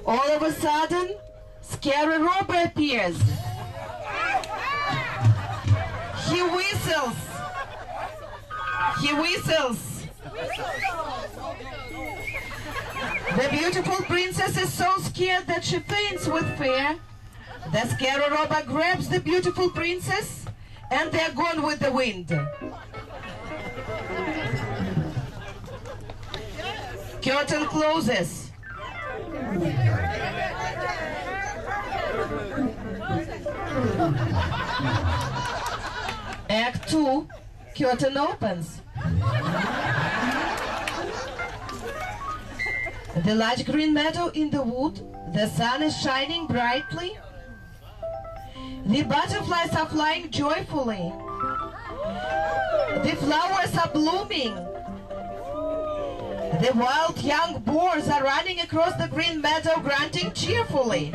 All of a sudden, scary robber appears. He whistles. He whistles. The beautiful princess is so scared that she faints with fear. The scary robber grabs the beautiful princess and they're gone with the wind. Curtain closes. Act 2, curtain opens. The large green meadow in the wood, the sun is shining brightly. The butterflies are flying joyfully. The flowers are blooming. The wild young boars are running across the green meadow, grunting cheerfully.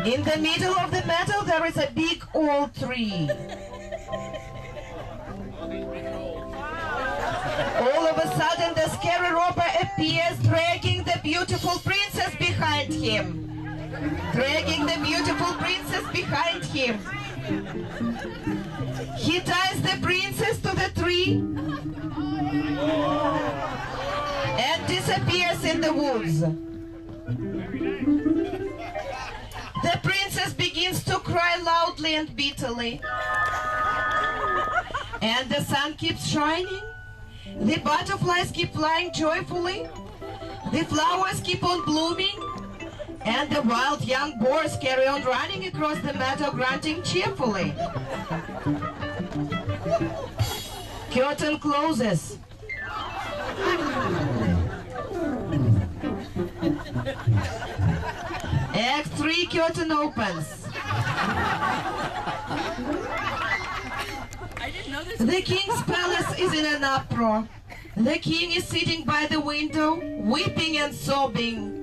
In the middle of the meadow there is a big old tree. All of a sudden the scary robber appears, dragging the beautiful princess behind him. Dragging the beautiful princess behind him. He ties the princess to the tree and disappears in the woods. The princess begins to cry loudly and bitterly. And the sun keeps shining. The butterflies keep flying joyfully. The flowers keep on blooming. And the wild young boars carry on running across the meadow, grunting cheerfully. Curtain closes. Act 3, curtain opens. The king's palace is in an uproar. The king is sitting by the window, weeping and sobbing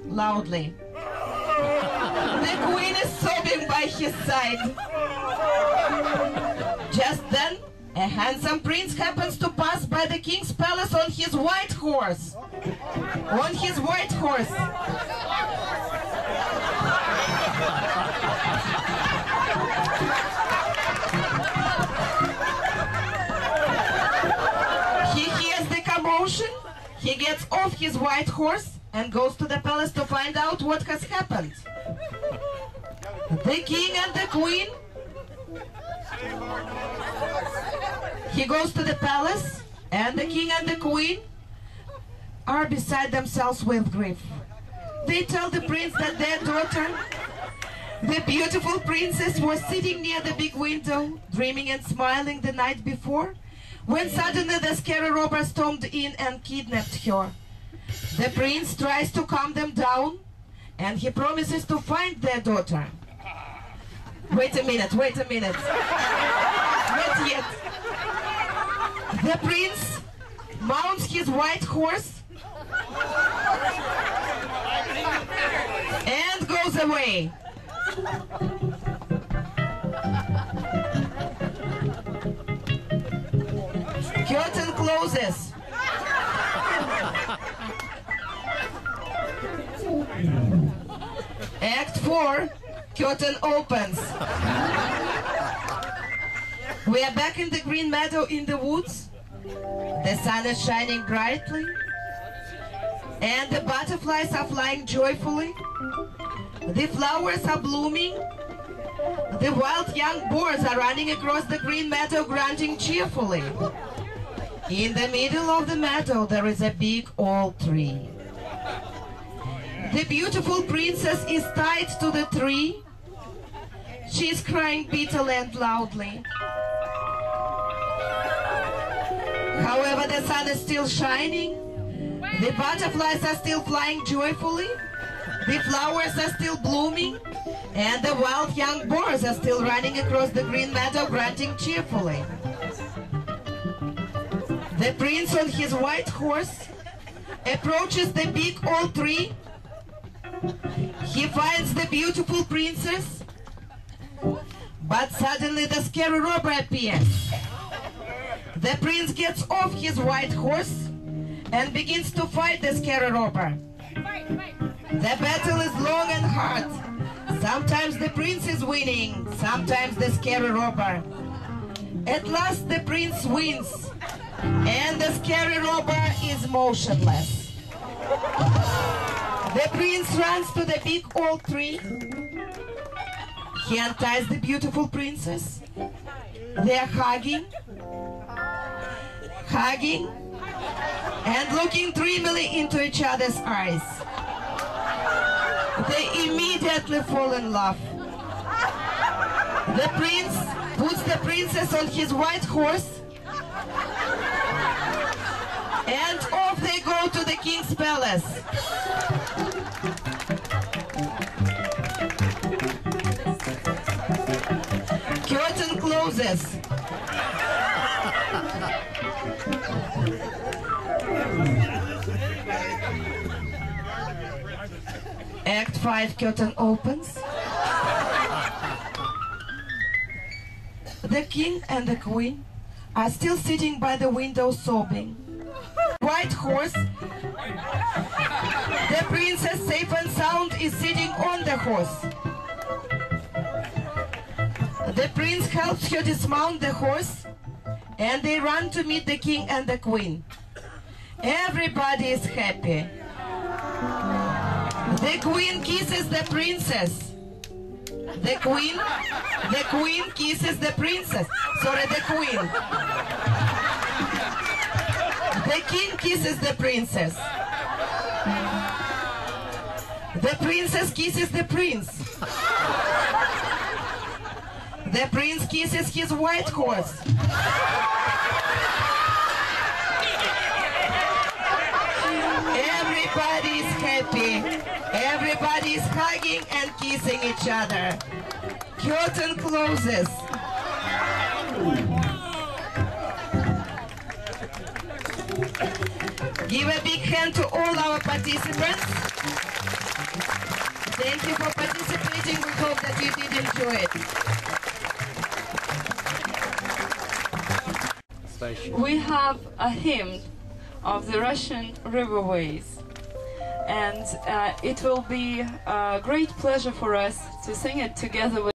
loudly. The queen is sobbing by his side. Just then, a handsome prince happens to pass by the king's palace on his white horse. On his white horse. He hears the commotion. He gets off his white horse and goes to the palace to find out what has happened. The king and the queen. He goes to the palace, and the king and the queen are beside themselves with grief. They tell the prince that their daughter, the beautiful princess, was sitting near the big window, dreaming and smiling the night before, when suddenly the scary robber stormed in and kidnapped her. The prince tries to calm them down, and he promises to find their daughter. Wait a minute, wait a minute. Not yet. The prince mounts his white horse and goes away. Curtain closes. Act 4, curtain opens. We are back in the green meadow in the woods. The sun is shining brightly, and the butterflies are flying joyfully. The flowers are blooming. The wild young boars are running across the green meadow, grunting cheerfully. In the middle of the meadow there is a big old tree. The beautiful princess is tied to the tree. She is crying bitterly and loudly. However, the sun is still shining. The butterflies are still flying joyfully. The flowers are still blooming. And the wild young boars are still running across the green meadow, grunting cheerfully. The prince on his white horse approaches the big old tree. He finds the beautiful princess, but suddenly the scary robber appears. The prince gets off his white horse and begins to fight the scary robber. The battle is long and hard. Sometimes the prince is winning, sometimes the scary robber. At last the prince wins, and the scary robber is motionless. The prince runs to the big old tree. He unties the beautiful princess. They are hugging, and looking dreamily into each other's eyes. They immediately fall in love. The prince puts the princess on his white horse, and off they go to the king's palace. Curtain closes. Act 5, curtain opens. The king and the queen are still sitting by the window sobbing. White horse. The princess, safe and sound, is sitting on the horse. The prince helps her dismount the horse, and they run to meet the king and the queen. Everybody is happy. The queen kisses the princess. The queen kisses the princess. Sorry, the queen. The king kisses the princess. The princess kisses the prince. The prince kisses his white horse. Everybody is happy. Everybody is hugging and kissing each other. Curtain closes. Give a big hand to all our participants. Thank you for participating. We hope that you did enjoy it. We have a hymn of the Russian riverways, and it will be a great pleasure for us to sing it together with